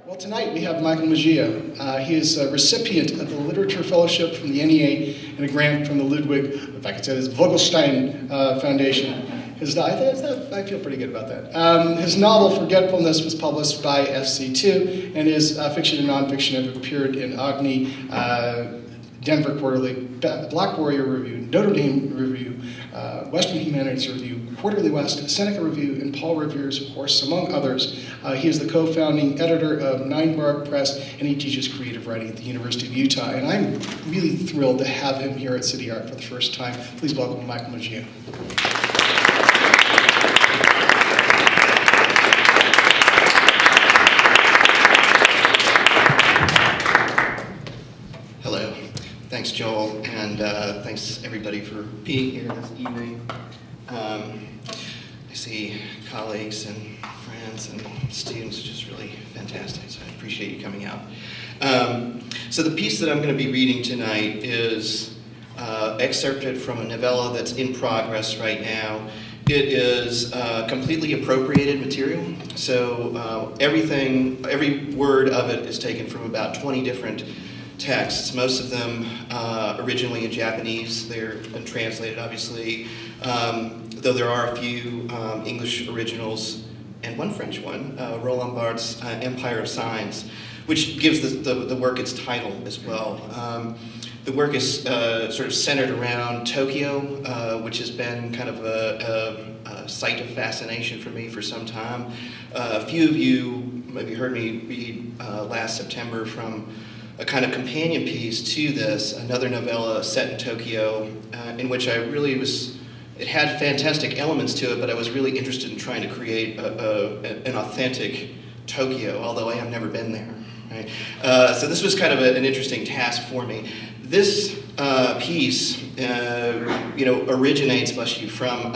Well, tonight we have Michael Mejia. He is a recipient of the Literature Fellowship from the NEA and a grant from the Ludwig, if I could say this, Vogelstein Foundation. I feel pretty good about that. His novel, Forgetfulness, was published by FC2, and his fiction and nonfiction have appeared in AGNI, Denver Quarterly, Black Warrior Review, Notre Dame Review, Western Humanities Review, Quarterly West, Seneca Review, and Paul Revere's Horse, among others. He is the co-founding editor of Ninebark Press, and he teaches creative writing at the University of Utah. And I'm really thrilled to have him here at City Art for the first time. Please welcome Michael Mejia. Thanks, Joel, and thanks everybody for being here this evening. I see colleagues and friends and students, which is really fantastic, so I appreciate you coming out. So the piece that I'm going to be reading tonight is excerpted from a novella that's in progress right now. It is completely appropriated material, so every word of it is taken from about 20 different texts, most of them originally in Japanese. They're been translated, obviously, though there are a few English originals and one French one, Roland Barthes' Empire of Signs, which gives the work its title as well. The work is sort of centered around Tokyo, which has been kind of a site of fascination for me for some time. A few of you maybe heard me read last September from a kind of companion piece to this, another novella set in Tokyo, in which I really was, it had fantastic elements to it, but I was really interested in trying to create an authentic Tokyo, although I have never been there. Right? So this was kind of an interesting task for me. This piece, originates, bless you, from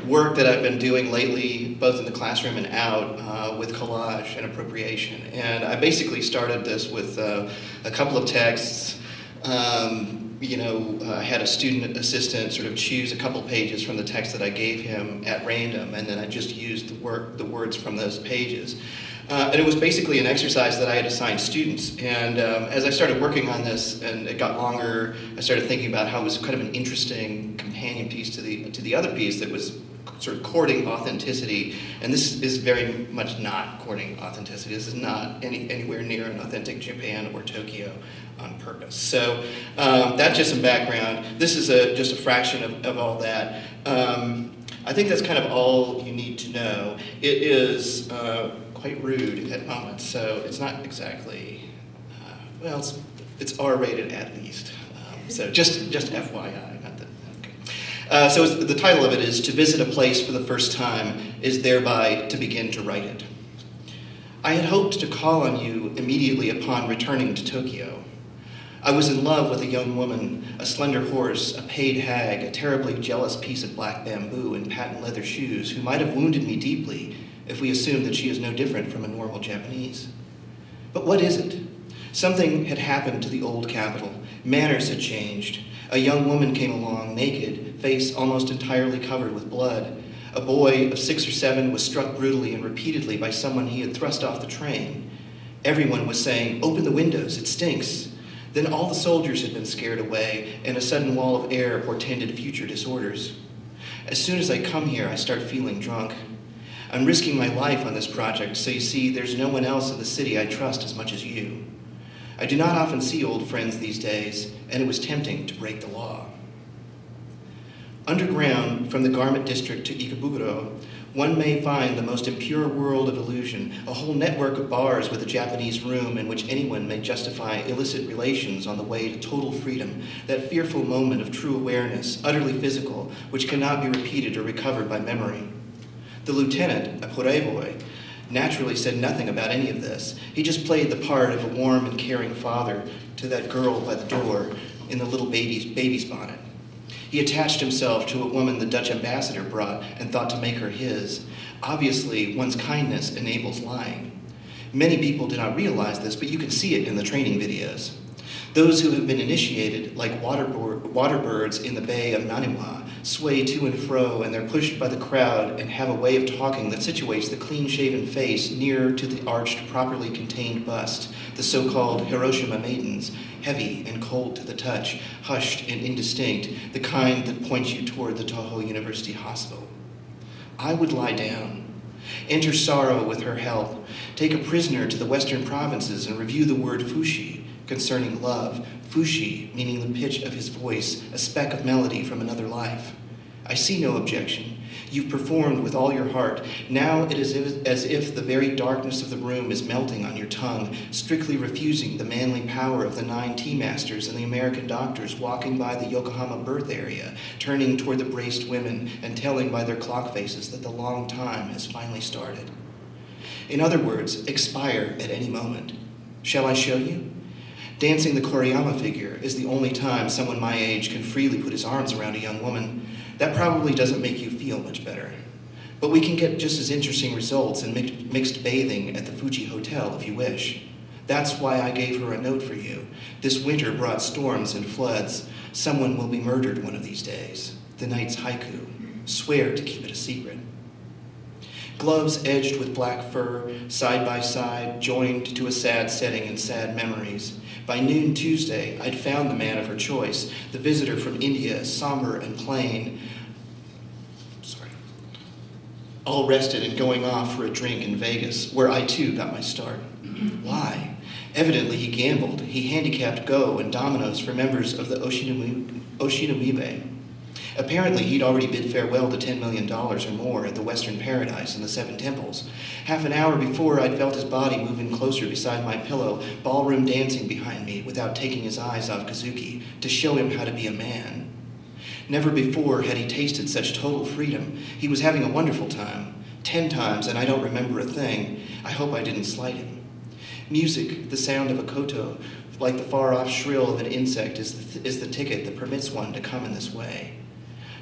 work that I've been doing lately, both in the classroom and out, with collage and appropriation. And I basically started this with a couple of texts. I had a student assistant sort of choose a couple pages from the text that I gave him at random, and then I just used the words from those pages. And it was basically an exercise that I had assigned students. And as I started working on this and it got longer, I started thinking about how it was kind of an interesting companion piece to the other piece that was sort of courting authenticity. And this is very much not courting authenticity. This is not anywhere near an authentic Japan or Tokyo on purpose. So that's just some background. This is just a fraction of all that. I think that's kind of all you need to know. It is quite rude at moments, so it's not exactly, it's R-rated at least. So just FYI. Not that, okay. So the title of it is To Visit a Place for the First Time is Thereby to Begin to Write It. I had hoped to call on you immediately upon returning to Tokyo. I was in love with a young woman, a slender horse, a paid hag, a terribly jealous piece of black bamboo, and patent leather shoes who might have wounded me deeply if we assumed that she is no different from a normal Japanese. But what is it? Something had happened to the old capital. Manners had changed. A young woman came along, naked, face almost entirely covered with blood. A boy of 6 or 7 was struck brutally and repeatedly by someone he had thrust off the train. Everyone was saying, "Open the windows, it stinks." Then all the soldiers had been scared away, and a sudden wall of air portended future disorders. As soon as I come here, I start feeling drunk. I'm risking my life on this project, so you see, there's no one else in the city I trust as much as you. I do not often see old friends these days, and it was tempting to break the law. Underground, from the garment district to Ikebukuro, one may find the most impure world of illusion, a whole network of bars with a Japanese room in which anyone may justify illicit relations on the way to total freedom, that fearful moment of true awareness, utterly physical, which cannot be repeated or recovered by memory. The lieutenant, a boy, naturally said nothing about any of this. He just played the part of a warm and caring father to that girl by the door in the little baby's bonnet. He attached himself to a woman the Dutch ambassador brought and thought to make her his. Obviously, one's kindness enables lying. Many people do not realize this, but you can see it in the training videos. Those who have been initiated, like water birds in the Bay of Naniwa, sway to and fro, and they're pushed by the crowd and have a way of talking that situates the clean-shaven face nearer to the arched, properly contained bust, the so-called Hiroshima maidens, heavy and cold to the touch, hushed and indistinct, the kind that points you toward the Toho University Hospital. I would lie down, enter sorrow with her help, take a prisoner to the western provinces and review the word fushi, concerning love, fushi meaning the pitch of his voice, a speck of melody from another life. I see no objection. You've performed with all your heart. Now it is as if the very darkness of the room is melting on your tongue, strictly refusing the manly power of the 9 tea masters and the American doctors walking by the Yokohama birth area, turning toward the braced women and telling by their clock faces that the long time has finally started. In other words, expire at any moment. Shall I show you? Dancing the Koriyama figure is the only time someone my age can freely put his arms around a young woman. That probably doesn't make you feel much better. But we can get just as interesting results in mixed bathing at the Fuji Hotel if you wish. That's why I gave her a note for you. This winter brought storms and floods. Someone will be murdered one of these days. The night's haiku. Swear to keep it a secret. Gloves edged with black fur, side by side, joined to a sad setting and sad memories. By noon Tuesday, I'd found the man of her choice, the visitor from India, somber and plain, all rested and going off for a drink in Vegas, where I too got my start. Why? Evidently he gambled. He handicapped Go and dominoes for members of the Oshinamibe. Apparently, he'd already bid farewell to $10 million or more at the Western Paradise and the Seven Temples. Half an hour before, I'd felt his body moving closer beside my pillow, ballroom dancing behind me without taking his eyes off Kazuki, to show him how to be a man. Never before had he tasted such total freedom. He was having a wonderful time. 10 times, and I don't remember a thing. I hope I didn't slight him. Music, the sound of a koto, like the far-off shrill of an insect, is the ticket that permits one to come in this way.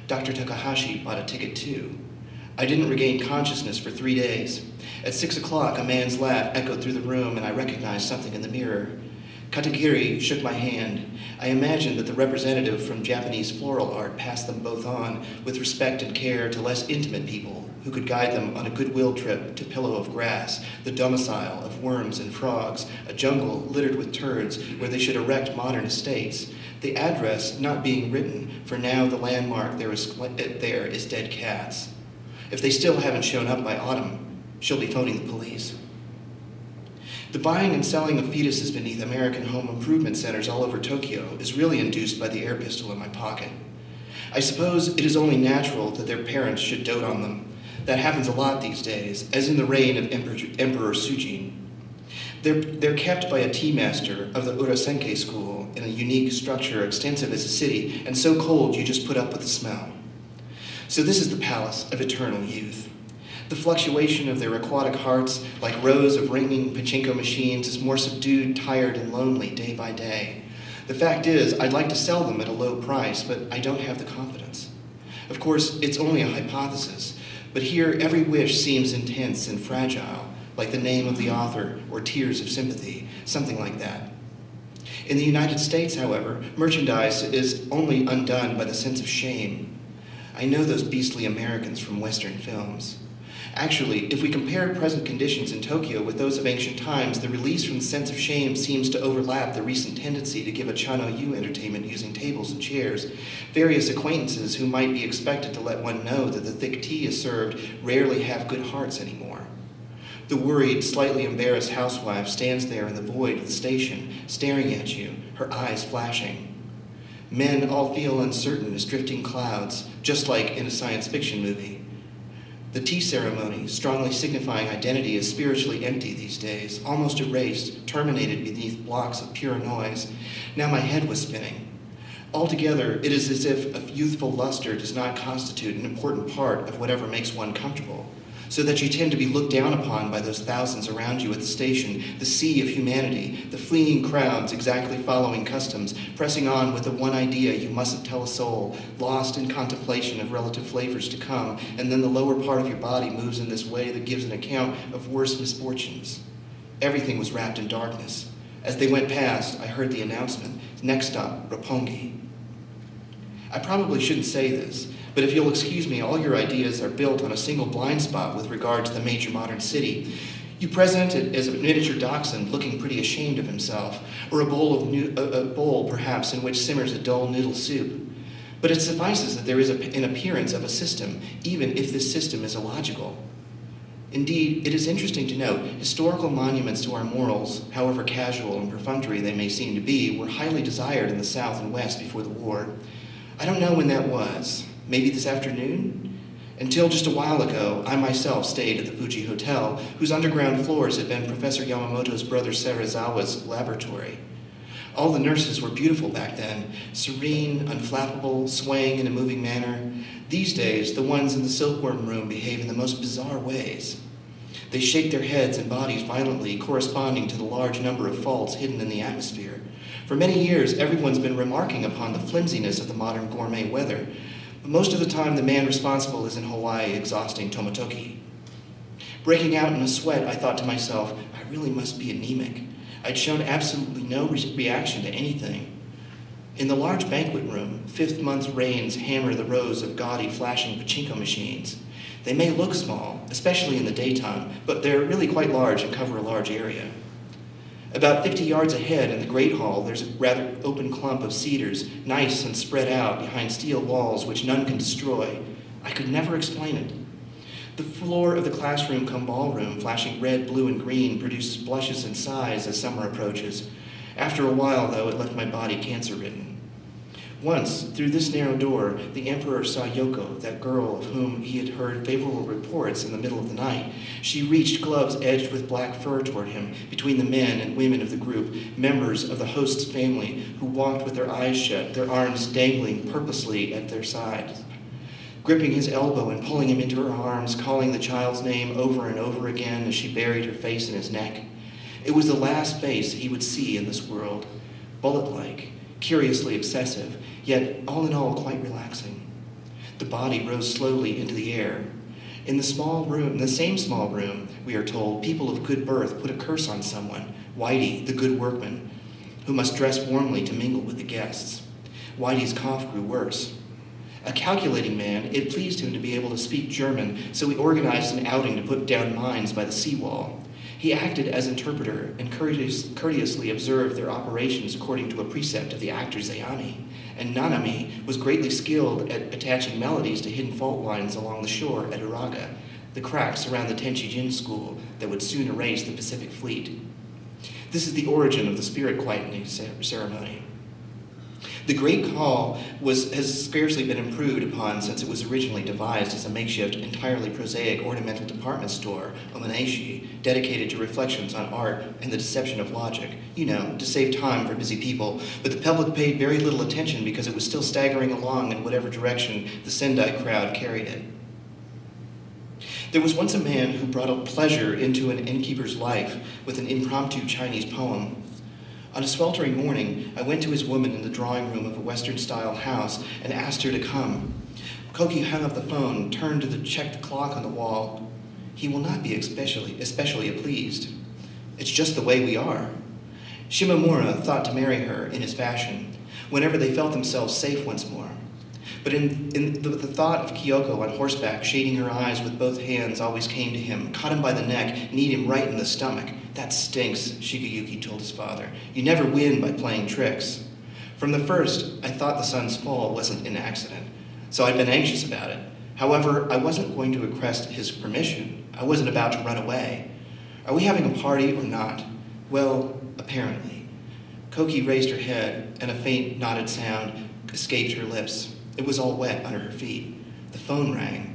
Dr. Takahashi bought a ticket too. I didn't regain consciousness for 3 days. At 6 o'clock, a man's laugh echoed through the room and I recognized something in the mirror. Katagiri shook my hand. I imagined that the representative from Japanese floral art passed them both on with respect and care to less intimate people who could guide them on a goodwill trip to Pillow of Grass, the domicile of worms and frogs, a jungle littered with turds where they should erect modern estates. The address not being written, for now the landmark there is dead cats. If they still haven't shown up by autumn, she'll be phoning the police. The buying and selling of fetuses beneath American home improvement centers all over Tokyo is really induced by the air pistol in my pocket. I suppose it is only natural that their parents should dote on them. That happens a lot these days, as in the reign of Emperor Sujin. They're kept by a tea master of the Urasenke school in a unique structure extensive as a city and so cold you just put up with the smell. So this is the palace of eternal youth. The fluctuation of their aquatic hearts, like rows of ringing pachinko machines, is more subdued, tired, and lonely day by day. The fact is, I'd like to sell them at a low price, but I don't have the confidence. Of course, it's only a hypothesis, but here every wish seems intense and fragile, like the name of the author or tears of sympathy, something like that. In the United States, however, merchandise is only undone by the sense of shame. I know those beastly Americans from Western films. Actually, if we compare present conditions in Tokyo with those of ancient times, the release from the sense of shame seems to overlap the recent tendency to give a Chano-yu entertainment using tables and chairs. Various acquaintances who might be expected to let one know that the thick tea is served rarely have good hearts anymore. The worried, slightly embarrassed housewife stands there in the void of the station, staring at you, her eyes flashing. Men all feel uncertain as drifting clouds, just like in a science fiction movie. The tea ceremony, strongly signifying identity, is spiritually empty these days, almost erased, terminated beneath blocks of pure noise. Now my head was spinning. Altogether, it is as if a youthful luster does not constitute an important part of whatever makes one comfortable, so that you tend to be looked down upon by those thousands around you at the station, the sea of humanity, the fleeing crowds exactly following customs, pressing on with the one idea you mustn't tell a soul, lost in contemplation of relative flavors to come, and then the lower part of your body moves in this way that gives an account of worse misfortunes. Everything was wrapped in darkness. As they went past, I heard the announcement, Next stop, Roppongi. I probably shouldn't say this, but if you'll excuse me, all your ideas are built on a single blind spot with regard to the major modern city. You present it as a miniature dachshund looking pretty ashamed of himself, or a bowl perhaps in which simmers a dull noodle soup. But it suffices that there is an appearance of a system, even if this system is illogical. Indeed, it is interesting to note, historical monuments to our morals, however casual and perfunctory they may seem to be, were highly desired in the South and West before the war. I don't know when that was. Maybe this afternoon? Until just a while ago, I myself stayed at the Fuji Hotel, whose underground floors had been Professor Yamamoto's brother Serizawa's laboratory. All the nurses were beautiful back then, serene, unflappable, swaying in a moving manner. These days, the ones in the silkworm room behave in the most bizarre ways. They shake their heads and bodies violently, corresponding to the large number of faults hidden in the atmosphere. For many years, everyone's been remarking upon the flimsiness of the modern gourmet weather, but most of the time the man responsible is in Hawaii exhausting Tomotoki. Breaking out in a sweat, I thought to myself, I really must be anemic. I'd shown absolutely no reaction to anything. In the large banquet room, fifth month's rains hammer the rows of gaudy flashing pachinko machines. They may look small, especially in the daytime, but they're really quite large and cover a large area. About 50 yards ahead in the Great Hall, there's a rather open clump of cedars, nice and spread out behind steel walls which none can destroy. I could never explain it. The floor of the classroom cum ballroom, flashing red, blue, and green, produces blushes and sighs as summer approaches. After a while, though, it left my body cancer-ridden. Once, through this narrow door, the emperor saw Yoko, that girl of whom he had heard favorable reports in the middle of the night. She reached, gloves edged with black fur, toward him, between the men and women of the group, members of the host's family, who walked with their eyes shut, their arms dangling purposely at their sides. Gripping his elbow and pulling him into her arms, calling the child's name over and over again as she buried her face in his neck. It was the last face he would see in this world, bullet-like, curiously excessive, yet all in all quite relaxing. The body rose slowly into the air. In the same small room, we are told, people of good birth put a curse on someone, Whitey, the good workman, who must dress warmly to mingle with the guests. Whitey's cough grew worse. A calculating man, it pleased him to be able to speak German, so he organized an outing to put down mines by the seawall. He acted as interpreter and courteously observed their operations according to a precept of the actors AGNI, and Nanami was greatly skilled at attaching melodies to hidden fault lines along the shore at Uraga, the cracks around the Tenchi-jin school that would soon erase the Pacific Fleet. This is the origin of the spirit quietening ceremony. The Great Hall has scarcely been improved upon since it was originally devised as a makeshift, entirely prosaic ornamental department store, omaneshi, dedicated to reflections on art and the deception of logic, to save time for busy people, but the public paid very little attention because it was still staggering along in whatever direction the Sendai crowd carried it. There was once a man who brought a pleasure into an innkeeper's life with an impromptu Chinese poem. On a sweltering morning, I went to his woman in the drawing room of a Western-style house and asked her to come. Koki hung up the phone, turned to the checked clock on the wall. He will not be especially pleased. It's just the way we are. Shimamura thought to marry her in his fashion, whenever they felt themselves safe once more. But the thought of Kyoko on horseback, shading her eyes with both hands, always came to him, caught him by the neck, kneed him right in the stomach. That stinks, Shigeyuki told his father. You never win by playing tricks. From the first, I thought the son's fall wasn't an accident, so I'd been anxious about it. However, I wasn't going to request his permission. I wasn't about to run away. Are we having a party or not? Well, apparently. Koki raised her head, and a faint, knotted sound escaped her lips. It was all wet under her feet. The phone rang.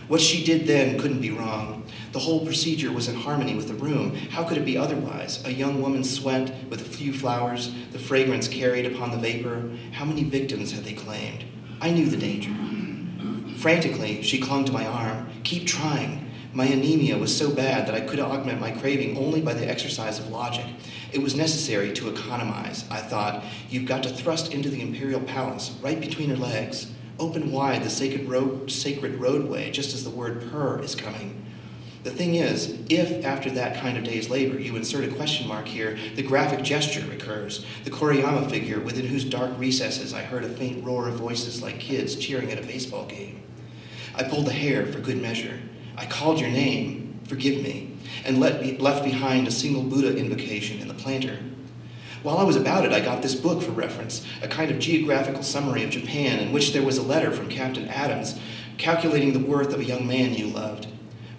What she did then couldn't be wrong. The whole procedure was in harmony with the room. How could it be otherwise? A young woman's sweat with a few flowers, the fragrance carried upon the vapor. How many victims had they claimed? I knew the danger. Frantically, she clung to my arm. Keep trying. My anemia was so bad that I could augment my craving only by the exercise of logic. It was necessary to economize, I thought. You've got to thrust into the imperial palace, right between her legs. Open wide the sacred roadway, just as the word purr is coming. The thing is, if after that kind of day's labor you insert a question mark here, the graphic gesture recurs, the Koriyama figure within whose dark recesses I heard a faint roar of voices like kids cheering at a baseball game. I pulled the hair for good measure. I called your name, forgive me, and left behind a single Buddha invocation in the planter. While I was about it, I got this book for reference, a kind of geographical summary of Japan in which there was a letter from Captain Adams calculating the worth of a young man you loved.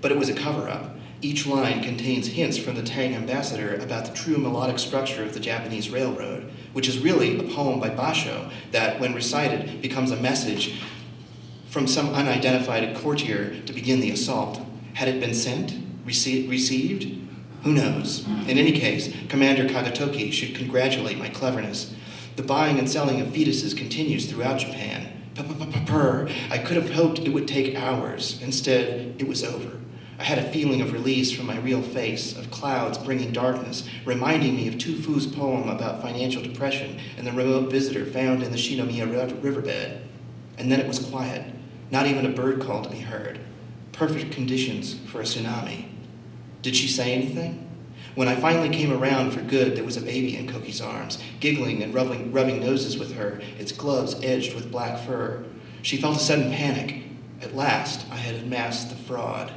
But it was a cover-up. Each line contains hints from the Tang ambassador about the true melodic structure of the Japanese railroad, which is really a poem by Basho that, when recited, becomes a message from some unidentified courtier to begin the assault. Had it been sent? Received? Who knows? In any case, Commander Kagatoki should congratulate my cleverness. The buying and selling of fetuses continues throughout Japan. Purr. I could have hoped it would take hours. Instead, it was over. I had a feeling of release from my real face, of clouds bringing darkness, reminding me of Tu Fu's poem about financial depression and the remote visitor found in the Shinomiya riverbed. And then it was quiet. Not even a bird call to be heard. Perfect conditions for a tsunami. Did she say anything? When I finally came around for good, there was a baby in Koki's arms, giggling and rubbing noses with her, its gloves edged with black fur. She felt a sudden panic. At last, I had unmasked the fraud.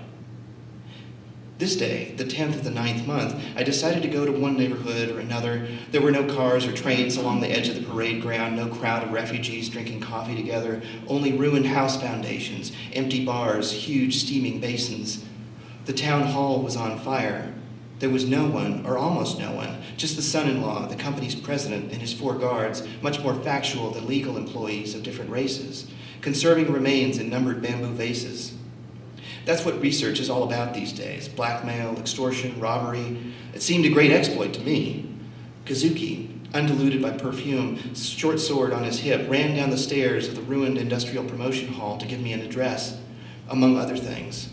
This day, the 10th of the 9th month, I decided to go to one neighborhood or another. There were no cars or trains along the edge of the parade ground, no crowd of refugees drinking coffee together, only ruined house foundations, empty bars, huge steaming basins. The town hall was on fire. There was no one, or almost no one, just the son-in-law, the company's president, and his 4 guards, much more factual than legal employees of different races, conserving remains in numbered bamboo vases. That's what research is all about these days. Blackmail, extortion, robbery. It seemed a great exploit to me. Kazuki, undiluted by perfume, short sword on his hip, ran down the stairs of the ruined industrial promotion hall to give me an address, among other things.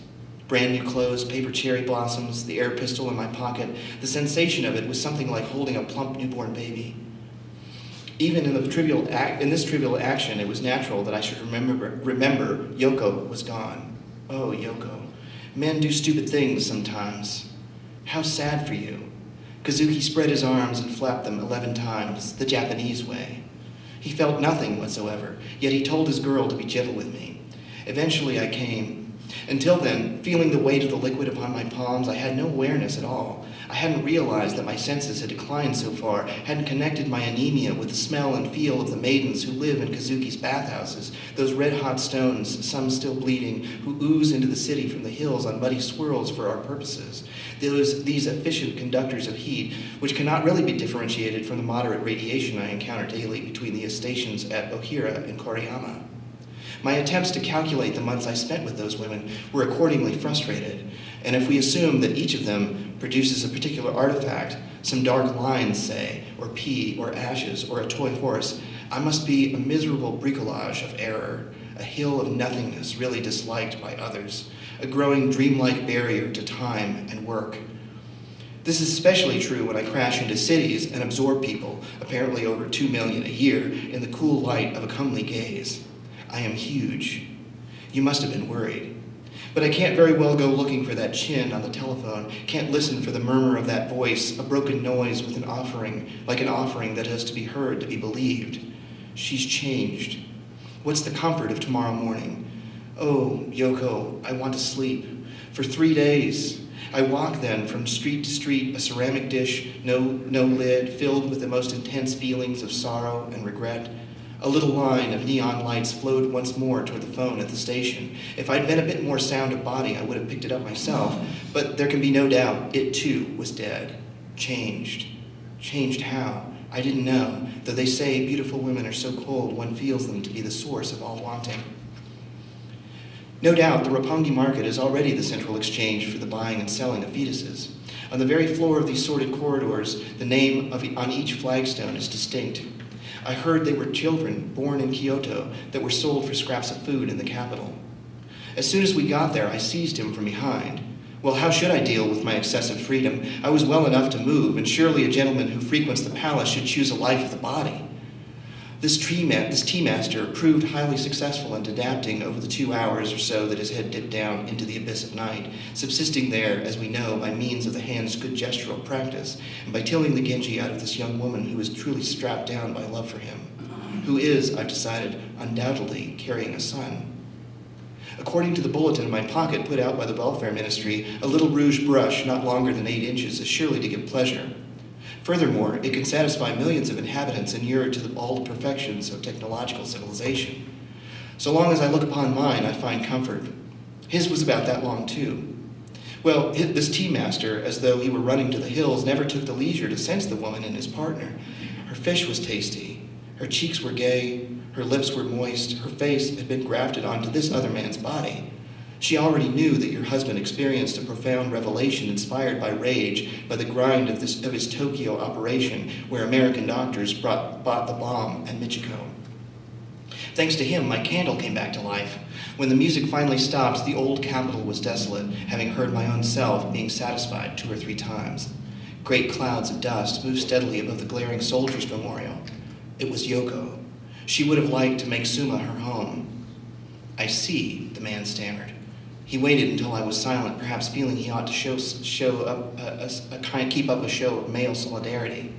Brand new clothes, paper cherry blossoms, the air pistol in my pocket. The sensation of it was something like holding a plump newborn baby. Even in this trivial action, it was natural that I should remember Yoko was gone. Oh, Yoko. Men do stupid things sometimes. How sad for you. Kazuki spread his arms and flapped them 11 times, the Japanese way. He felt nothing whatsoever, yet he told his girl to be gentle with me. Eventually I came. Until then, feeling the weight of the liquid upon my palms, I had no awareness at all. I hadn't realized that my senses had declined so far, hadn't connected my anemia with the smell and feel of the maidens who live in Kazuki's bathhouses, those red-hot stones, some still bleeding, who ooze into the city from the hills on muddy swirls for our purposes. These efficient conductors of heat, which cannot really be differentiated from the moderate radiation I encounter daily between the stations at Ohira and Koriyama. My attempts to calculate the months I spent with those women were accordingly frustrated, and if we assume that each of them produces a particular artifact, some dark lines, say, or pee, or ashes, or a toy horse, I must be a miserable bricolage of error, a hill of nothingness really disliked by others, a growing dreamlike barrier to time and work. This is especially true when I crash into cities and absorb people, apparently over 2 million a year, in the cool light of a comely gaze. I am huge. You must have been worried. But I can't very well go looking for that chin on the telephone, can't listen for the murmur of that voice, a broken noise with an offering, like an offering that has to be heard to be believed. She's changed. What's the comfort of tomorrow morning? Oh, Yoko, I want to sleep. For 3 days. I walk then from street to street, a ceramic dish, no lid, filled with the most intense feelings of sorrow and regret. A little line of neon lights flowed once more toward the phone at the station. If I'd been a bit more sound of body, I would have picked it up myself. But there can be no doubt, it too was dead. Changed. Changed how? I didn't know, though they say beautiful women are so cold one feels them to be the source of all wanting. No doubt, the Roppongi market is already the central exchange for the buying and selling of fetuses. On the very floor of these sordid corridors, the name on each flagstone is distinct. I heard they were children born in Kyoto that were sold for scraps of food in the capital. As soon as we got there, I seized him from behind. Well, how should I deal with my excessive freedom? I was well enough to move, and surely a gentleman who frequents the palace should choose a life of the body. This tea master proved highly successful in adapting over the 2 hours or so that his head dipped down into the abyss of night, subsisting there, as we know, by means of the hand's good gestural practice, and by tilling the Genji out of this young woman who is truly strapped down by love for him, who is, I've decided, undoubtedly carrying a son. According to the bulletin in my pocket put out by the welfare ministry, a little rouge brush not longer than 8 inches is surely to give pleasure. Furthermore, it can satisfy millions of inhabitants inured to all the perfections of technological civilization. So long as I look upon mine, I find comfort. His was about that long, too. Well, this tea master, as though he were running to the hills, never took the leisure to sense the woman and his partner. Her fish was tasty. Her cheeks were gay. Her lips were moist. Her face had been grafted onto this other man's body. She already knew that your husband experienced a profound revelation inspired by rage, by the grind of his Tokyo operation, where American doctors bought the bomb at Michiko. Thanks to him, my candle came back to life. When the music finally stopped, the old capital was desolate, having heard my own self being satisfied 2 or 3 times. Great clouds of dust moved steadily above the glaring soldiers' memorial. It was Yoko. She would have liked to make Suma her home. I see, the man stammered. He waited until I was silent, perhaps feeling he ought to keep up a show of male solidarity.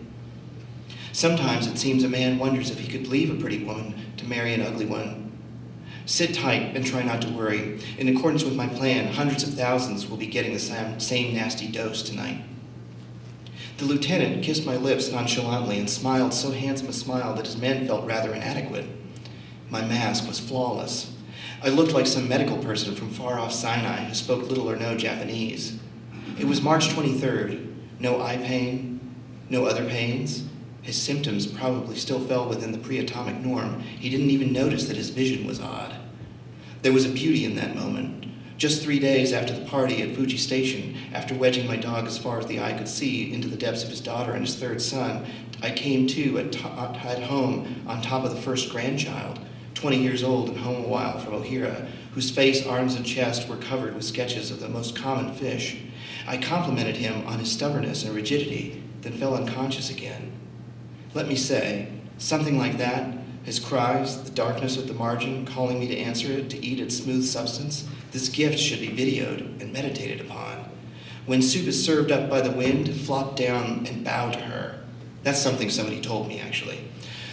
Sometimes it seems a man wonders if he could leave a pretty woman to marry an ugly one. Sit tight and try not to worry. In accordance with my plan, hundreds of thousands will be getting the same nasty dose tonight. The lieutenant kissed my lips nonchalantly and smiled so handsome a smile that his men felt rather inadequate. My mask was flawless. I looked like some medical person from far-off Sinai who spoke little or no Japanese. It was March 23rd. No eye pain, no other pains. His symptoms probably still fell within the pre-atomic norm. He didn't even notice that his vision was odd. There was a beauty in that moment. Just 3 days after the party at Fuji Station, after wedging my dog as far as the eye could see into the depths of his daughter and his 3rd son, I came to at home on top of the first grandchild, 20 years old and home a while from Ohira, whose face, arms, and chest were covered with sketches of the most common fish. I complimented him on his stubbornness and rigidity, then fell unconscious again. Let me say, something like that, his cries, the darkness at the margin, calling me to answer it, to eat its smooth substance, this gift should be videoed and meditated upon. When soup is served up by the wind, flop down and bow to her. That's something somebody told me, actually.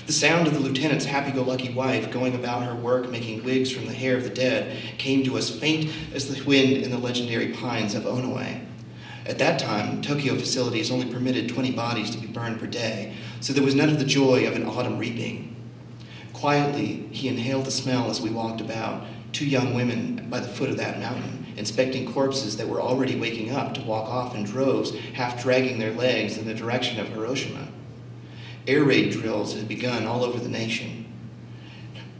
The sound of the lieutenant's happy-go-lucky wife going about her work making wigs from the hair of the dead came to us faint as the wind in the legendary pines of Onoe. At that time, Tokyo facilities only permitted 20 bodies to be burned per day, so there was none of the joy of an autumn reaping. Quietly, he inhaled the smell as we walked about, 2 young women by the foot of that mountain, inspecting corpses that were already waking up to walk off in droves, half dragging their legs in the direction of Hiroshima. Air raid drills had begun all over the nation.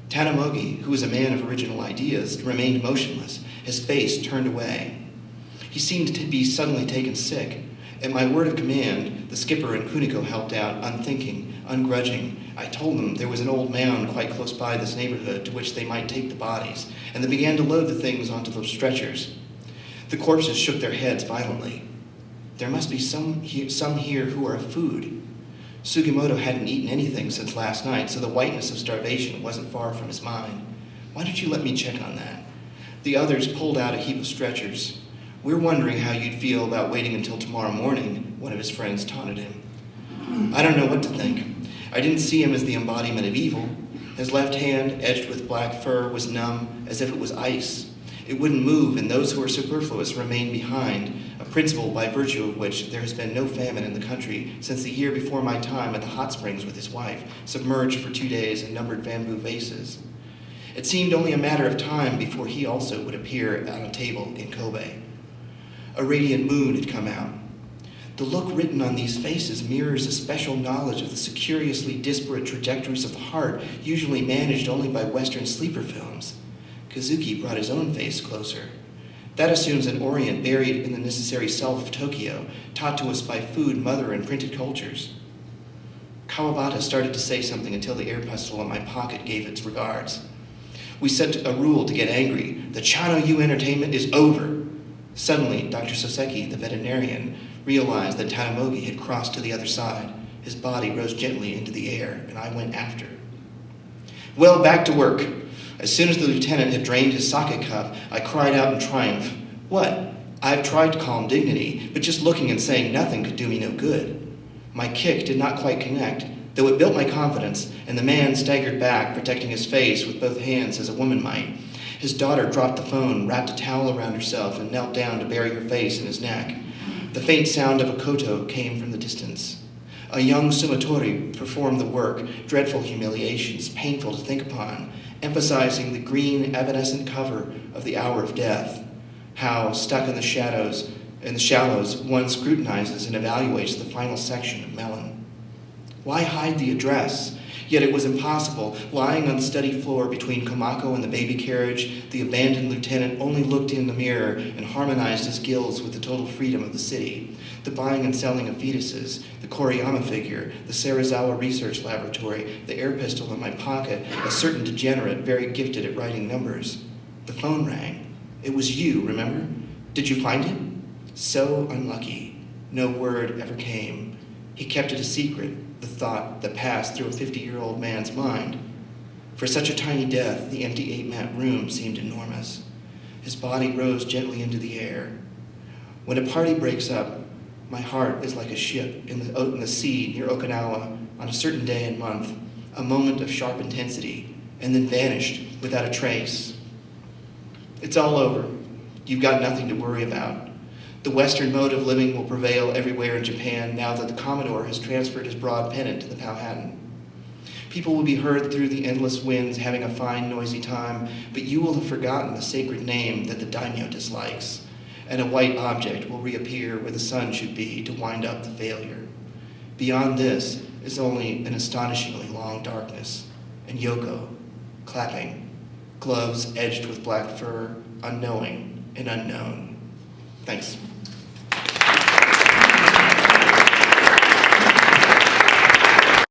Tanamogi, who was a man of original ideas, remained motionless, his face turned away. He seemed to be suddenly taken sick. At my word of command, the skipper and Kuniko helped out, unthinking, ungrudging. I told them there was an old mound quite close by this neighborhood to which they might take the bodies, and they began to load the things onto those stretchers. The corpses shook their heads violently. There must be some here who are food. Sugimoto hadn't eaten anything since last night, so the whiteness of starvation wasn't far from his mind. Why don't you let me check on that? The others pulled out a heap of stretchers. We're wondering how you'd feel about waiting until tomorrow morning, one of his friends taunted him. I don't know what to think. I didn't see him as the embodiment of evil. His left hand, edged with black fur, was numb, as if it was ice. It wouldn't move, and those who were superfluous remained behind, a principle by virtue of which there has been no famine in the country since the year before my time at the hot springs with his wife, submerged for 2 days in numbered bamboo vases. It seemed only a matter of time before he also would appear on a table in Kobe. A radiant moon had come out. The look written on these faces mirrors a special knowledge of the curiously disparate trajectories of the heart, usually managed only by Western sleeper films. Kazuki brought his own face closer. That assumes an Orient buried in the necessary self of Tokyo, taught to us by food, mother, and printed cultures. Kawabata started to say something until the air pistol in my pocket gave its regards. We set a rule to get angry. The Chano U entertainment is over. Suddenly, Dr. Soseki, the veterinarian, realized that Tanamogi had crossed to the other side. His body rose gently into the air, and I went after. Well, back to work. As soon as the lieutenant had drained his sake cup, I cried out in triumph. What? I've tried to calm dignity, but just looking and saying nothing could do me no good. My kick did not quite connect, though it built my confidence, and the man staggered back, protecting his face with both hands as a woman might. His daughter dropped the phone, wrapped a towel around herself, and knelt down to bury her face in his neck. The faint sound of a koto came from the distance. A young sumatori performed the work, dreadful humiliations, painful to think upon, emphasizing the green, evanescent cover of the hour of death. How, stuck in the shallows, one scrutinizes and evaluates the final section of melon. Why hide the address? Yet it was impossible. Lying on the study floor between Komako and the baby carriage, the abandoned lieutenant only looked in the mirror and harmonized his gills with the total freedom of the city. The buying and selling of fetuses, the Koriyama figure, the Sarazawa Research Laboratory, the air pistol in my pocket, a certain degenerate very gifted at writing numbers. The phone rang. It was you, remember? Did you find it? So unlucky. No word ever came. He kept it a secret, the thought that passed through a 50-year-old man's mind. For such a tiny death, the empty 8-mat room seemed enormous. His body rose gently into the air. When a party breaks up, my heart is like a ship in the sea near Okinawa on a certain day and month, a moment of sharp intensity, and then vanished without a trace. It's all over. You've got nothing to worry about. The Western mode of living will prevail everywhere in Japan now that the Commodore has transferred his broad pennant to the Powhatan. People will be heard through the endless winds having a fine, noisy time, but you will have forgotten the sacred name that the daimyo dislikes, and a white object will reappear where the sun should be to wind up the failure. Beyond this is only an astonishingly long darkness, and Yoko, clapping, gloves edged with black fur, unknowing and unknown. Thanks.